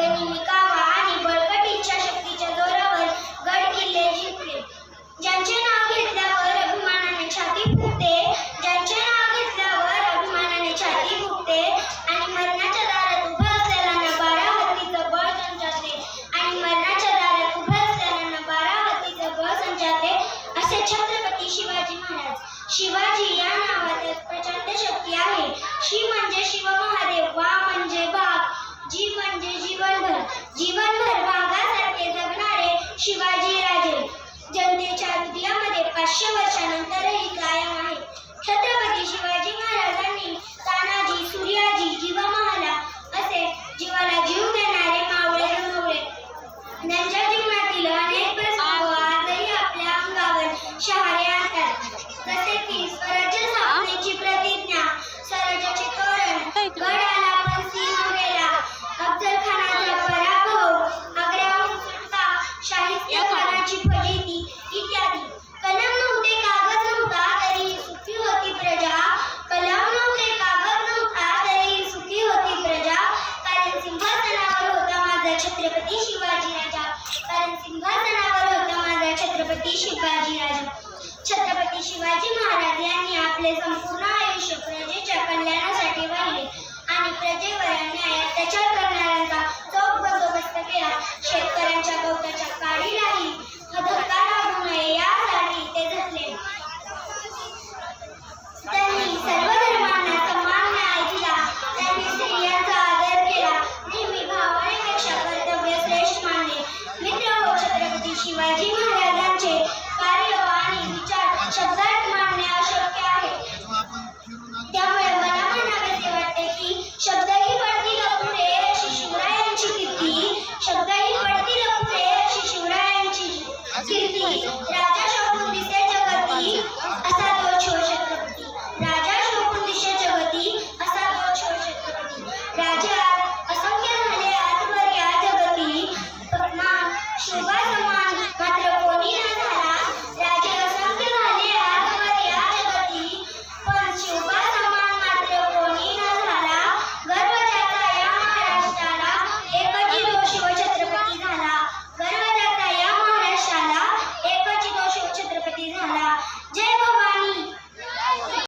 नेहमी कामा आणि बळकट इच्छाशक्तीच्या जोरावर गड किल्ले जिंकले. ज्यांचे नाव घेतल्यावर अभिमानाने छाती फुगते, ज्यांचे नाव घेतल्यावर अभिमानाने छाती फुगते आणि मरणाच्या दारात उभं असलेल्यांना बारावतीचं बळ संचारते आणि मरणाच्या दारात उभं असलेल्यांना बारावतीचं बळ संचारते असे छत्रपती शिवाजी महाराज. शिवाजी या नावात प्रचंड शक्ती आहे. शि म्हणजे शिव महादेव, वा म्हणजे वाघ, जी म्हणजे जीवनभर. जीवनभर वाघासारखे जगणारे शिवाजी राजे जनतेच्या हृदयामध्ये 500 वर्षानंतरही कायम आहे. छत्रपती शिवाजी महाराजांनी तानाजी, सूर्याजी, जीवा महाला असे जीवाला जीव देणारे मावळे रंगवले. त्यांच्या जीवनातील अनेक प्रसंग आजही आपल्या अंगावर शहारे आणतात. जसे की स्वराज्य स्थापनेची प्रतिज्ञा, स्वराज्याचे तोरण, गड आला पण सिंह गेला, अफजल खानाचा पराभव, आग्र्याहून सुटका, शाहिस्ते खानाची फजिती इत्यादी. कलम नव्हते, कागद नव्हता, तरी सुखी होती प्रजा. कलम नव्हते, कागद नव्हता, तरी सुखी होती प्रजा. कारण सिंहासनावर होता माझा छत्रपती शिवाजी राजा. कारण सिंहासनावर होता माझा छत्रपती शिवाजी राजा. छत्रपती शिवाजी महाराज यांनी आपले संपूर्ण आयुष्य